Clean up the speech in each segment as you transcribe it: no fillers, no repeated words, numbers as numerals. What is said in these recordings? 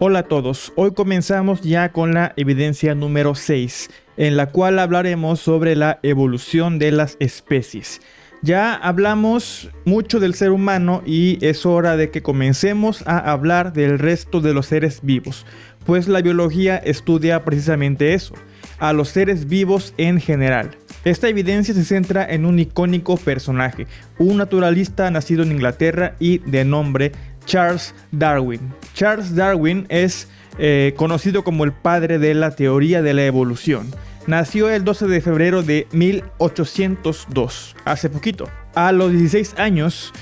Hola a todos, hoy comenzamos ya con la evidencia número 6, en la cual hablaremos sobre la evolución de las especies. Ya hablamos mucho del ser humano y es hora de que comencemos a hablar del resto de los seres vivos, pues la biología estudia precisamente eso, a los seres vivos en general. Esta evidencia se centra en un icónico personaje, un naturalista nacido en Inglaterra y de nombre Charles Darwin. Charles Darwin es conocido como el padre de la teoría de la evolución. Nació el 12 de febrero de 1802, hace poquito. A los 16 años,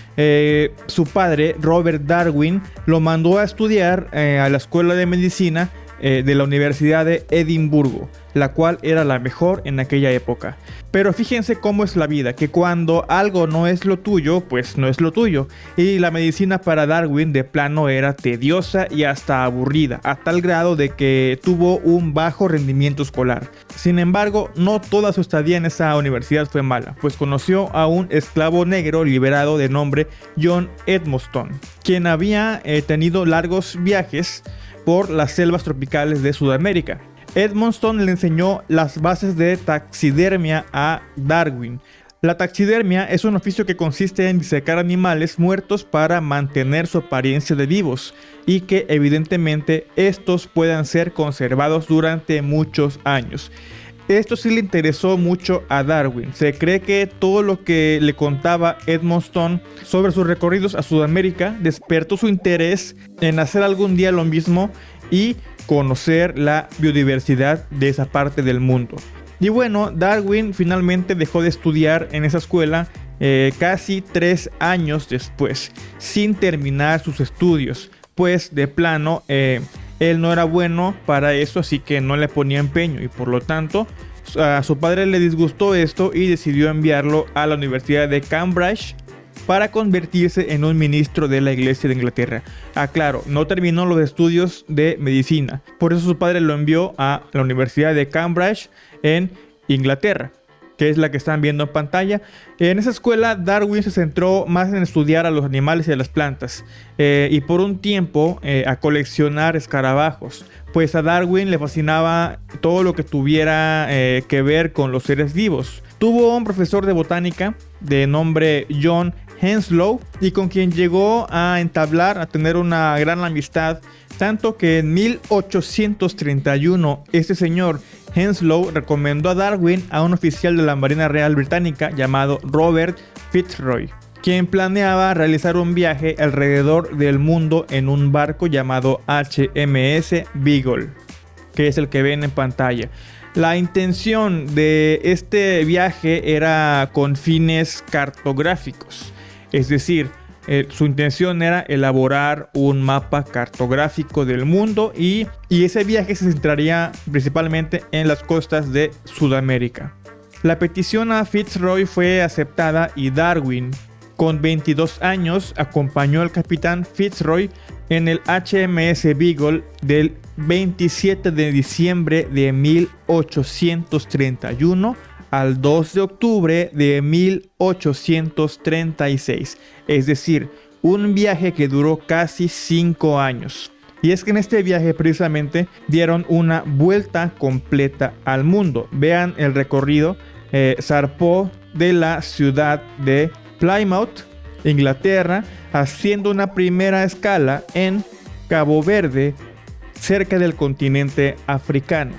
su padre, Robert Darwin, lo mandó a estudiar a la escuela de medicina de la Universidad de Edimburgo, la cual era la mejor en aquella época. Pero fíjense cómo es la vida, que cuando algo no es lo tuyo, pues no es lo tuyo. Y la medicina para Darwin de plano era tediosa y hasta aburrida, a tal grado de que tuvo un bajo rendimiento escolar. Sin embargo, no toda su estadía en esa universidad fue mala, pues conoció a un esclavo negro liberado de nombre John Edmondson, quien había tenido largos viajes por las selvas tropicales de Sudamérica. Edmondson le enseñó las bases de taxidermia a Darwin. La taxidermia es un oficio que consiste en disecar animales muertos para mantener su apariencia de vivos y que evidentemente estos puedan ser conservados durante muchos años. Esto sí le interesó mucho a Darwin. Se cree que todo lo que le contaba Edmondson sobre sus recorridos a Sudamérica despertó su interés en hacer algún día lo mismo y conocer la biodiversidad de esa parte del mundo. Y bueno, Darwin finalmente dejó de estudiar en esa escuela casi 3 años después, sin terminar sus estudios, pues de plano él no era bueno para eso, así que no le ponía empeño y por lo tanto a su padre le disgustó esto y decidió enviarlo a la Universidad de Cambridge para convertirse en un ministro de la Iglesia de Inglaterra. Claro, no terminó los estudios de medicina, por eso su padre lo envió a la Universidad de Cambridge en Inglaterra, que es la que están viendo en pantalla. En esa escuela Darwin se centró más en estudiar a los animales y a las plantas y por un tiempo a coleccionar escarabajos, pues a Darwin le fascinaba todo lo que tuviera que ver con los seres vivos. Tuvo un profesor de botánica de nombre John Henslow y con quien llegó a tener una gran amistad, tanto que en 1831 este señor Henslow recomendó a Darwin a un oficial de la Marina Real Británica llamado Robert Fitzroy, quien planeaba realizar un viaje alrededor del mundo en un barco llamado HMS Beagle, que es el que ven en pantalla. La intención de este viaje era con fines cartográficos, es decir, su intención era elaborar un mapa cartográfico del mundo y ese viaje se centraría principalmente en las costas de Sudamérica. La petición a Fitzroy fue aceptada y Darwin, con 22 años, acompañó al capitán Fitzroy en el HMS Beagle del 27 de diciembre de 1831 al 2 de octubre de 1836, es decir, un viaje que duró casi 5 años. Y es que en este viaje precisamente dieron una vuelta completa al mundo. Vean el recorrido. Zarpó de la ciudad de Plymouth, Inglaterra, haciendo una primera escala en Cabo Verde, cerca del continente africano.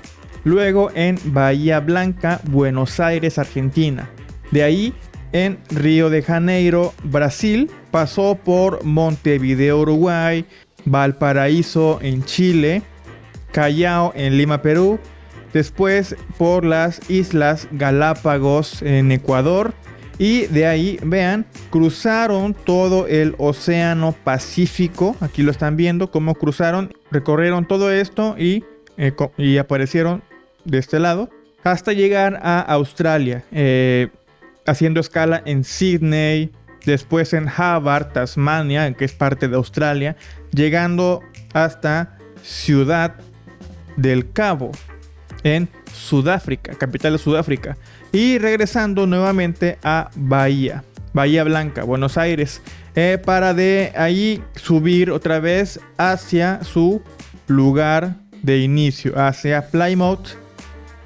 Luego en Bahía Blanca, Buenos Aires, Argentina. De ahí en Río de Janeiro, Brasil. Pasó por Montevideo, Uruguay, Valparaíso en Chile, Callao en Lima, Perú. Después por las Islas Galápagos en Ecuador. Y de ahí, vean, cruzaron todo el Océano Pacífico. Aquí lo están viendo cómo cruzaron, recorrieron todo esto y aparecieron de este lado hasta llegar a Australia, haciendo escala en Sydney, después en Hobart, Tasmania, que es parte de Australia, llegando hasta Ciudad del Cabo en Sudáfrica, capital de Sudáfrica, y regresando nuevamente a Bahía Blanca, Buenos Aires, para de ahí subir otra vez hacia su lugar de inicio hacia Plymouth,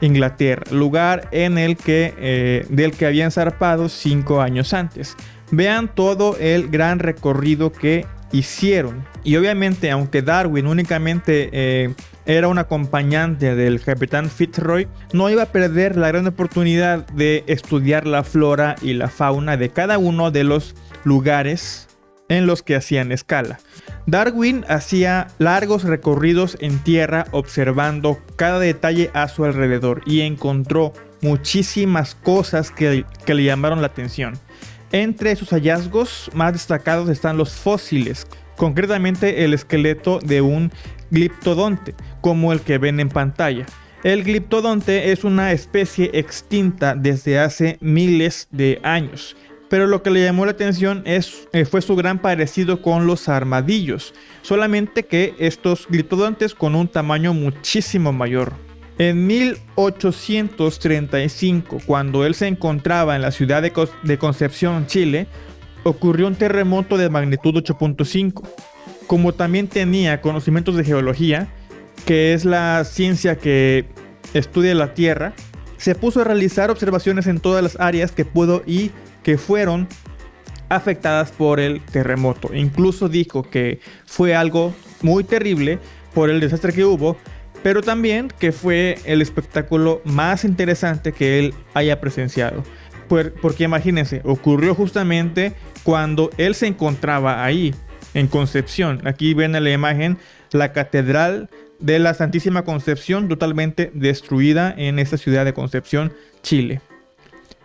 Inglaterra, lugar en el que, del que habían zarpado 5 años antes. Vean todo el gran recorrido que hicieron. Y obviamente, aunque Darwin únicamente era un acompañante del capitán Fitzroy, no iba a perder la gran oportunidad de estudiar la flora y la fauna de cada uno de los lugares en los que hacían escala. Darwin hacía largos recorridos en tierra observando cada detalle a su alrededor y encontró muchísimas cosas que le llamaron la atención. Entre sus hallazgos más destacados están los fósiles, concretamente el esqueleto de un gliptodonte, como el que ven en pantalla. El gliptodonte es una especie extinta desde hace miles de años, pero lo que le llamó la atención fue su gran parecido con los armadillos, solamente que estos gliptodontes con un tamaño muchísimo mayor. En 1835, cuando él se encontraba en la ciudad de Concepción, Chile, ocurrió un terremoto de magnitud 8.5. Como también tenía conocimientos de geología, que es la ciencia que estudia la Tierra, se puso a realizar observaciones en todas las áreas que pudo y que fueron afectadas por el terremoto. Incluso dijo que fue algo muy terrible por el desastre que hubo, pero también que fue el espectáculo más interesante que él haya presenciado. Porque imagínense, ocurrió justamente cuando él se encontraba ahí, en Concepción. Aquí ven en la imagen la Catedral de la Santísima Concepción, totalmente destruida en esta ciudad de Concepción, Chile.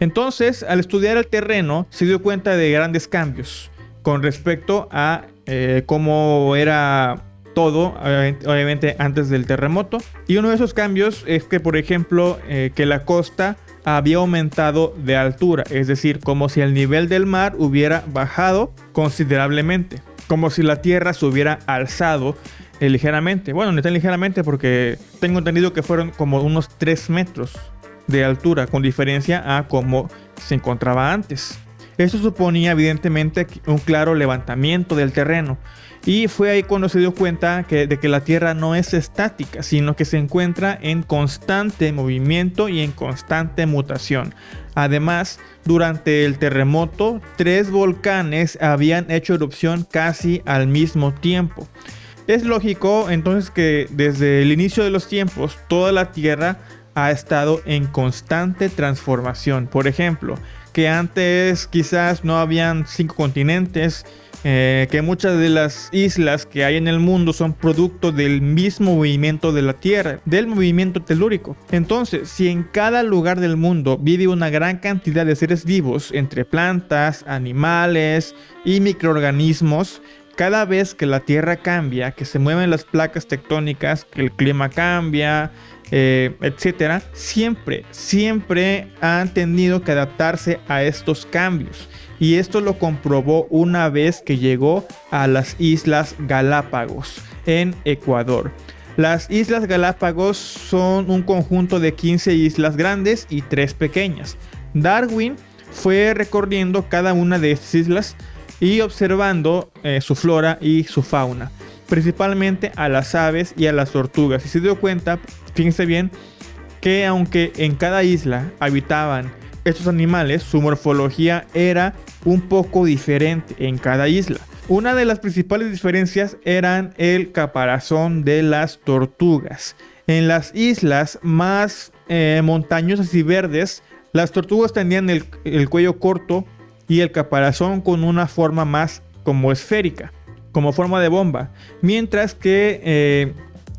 Entonces, al estudiar el terreno, se dio cuenta de grandes cambios con respecto a cómo era todo, obviamente antes del terremoto. Y uno de esos cambios es que, por ejemplo, que la costa había aumentado de altura, es decir, como si el nivel del mar hubiera bajado considerablemente, como si la tierra se hubiera alzado ligeramente. Bueno, no tan ligeramente porque tengo entendido que fueron como unos 3 metros de altura, con diferencia a cómo se encontraba antes. Esto suponía evidentemente un claro levantamiento del terreno, y fue ahí cuando se dio cuenta de que la Tierra no es estática, sino que se encuentra en constante movimiento y en constante mutación. Además, durante el terremoto, 3 volcanes habían hecho erupción casi al mismo tiempo. Es lógico entonces que desde el inicio de los tiempos, toda la Tierra ha estado en constante transformación. Por ejemplo, que antes quizás no habían 5 continentes, que muchas de las islas que hay en el mundo son producto del mismo movimiento de la Tierra, del movimiento telúrico. Entonces, si en cada lugar del mundo vive una gran cantidad de seres vivos, entre plantas, animales y microorganismos, cada vez que la Tierra cambia, que se mueven las placas tectónicas, que el clima cambia, etcétera, siempre han tenido que adaptarse a estos cambios. Y esto lo comprobó una vez que llegó a las Islas Galápagos en Ecuador. Las Islas Galápagos son un conjunto de 15 islas grandes y 3 pequeñas. Darwin fue recorriendo cada una de estas islas y observando su flora y su fauna, principalmente a las aves y a las tortugas. Y se dio cuenta, fíjense bien, que aunque en cada isla habitaban estos animales, su morfología era un poco diferente en cada isla. Una de las principales diferencias eran el caparazón de las tortugas. En las islas más montañosas y verdes, las tortugas tenían el cuello corto y el caparazón con una forma más como esférica, como forma de bomba. Mientras que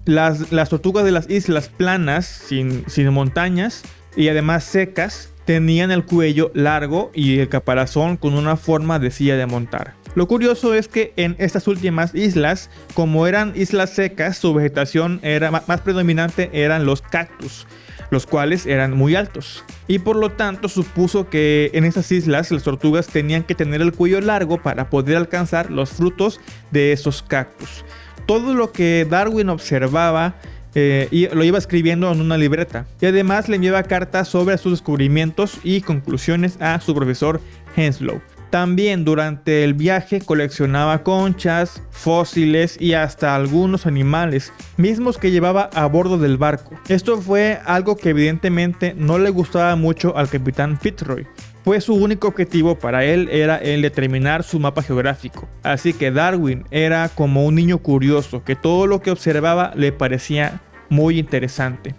las tortugas de las islas planas, sin montañas y además secas, tenían el cuello largo y el caparazón con una forma de silla de montar. Lo curioso es que en estas últimas islas, como eran islas secas, su vegetación era más predominante eran los cactus, los cuales eran muy altos. Y por lo tanto supuso que en esas islas las tortugas tenían que tener el cuello largo para poder alcanzar los frutos de esos cactus. Todo lo que Darwin observaba y lo iba escribiendo en una libreta, y además le enviaba cartas sobre sus descubrimientos y conclusiones a su profesor Henslow. También durante el viaje coleccionaba conchas, fósiles y hasta algunos animales, mismos que llevaba a bordo del barco. Esto fue algo que evidentemente no le gustaba mucho al capitán Fitzroy, pues su único objetivo para él era el determinar su mapa geográfico. Así que Darwin era como un niño curioso, que todo lo que observaba le parecía muy interesante.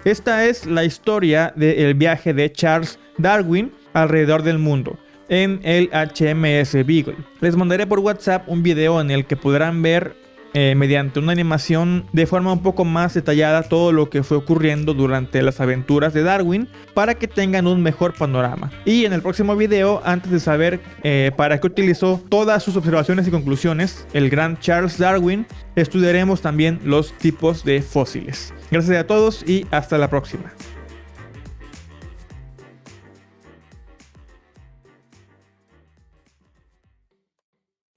Esta es la historia del viaje de Charles Darwin alrededor del mundo en el HMS Beagle. Les mandaré por WhatsApp un video en el que podrán ver mediante una animación de forma un poco más detallada todo lo que fue ocurriendo durante las aventuras de Darwin, para que tengan un mejor panorama. Y en el próximo video, antes de saber para qué utilizó todas sus observaciones y conclusiones el gran Charles Darwin, estudiaremos también los tipos de fósiles. Gracias a todos y hasta la próxima.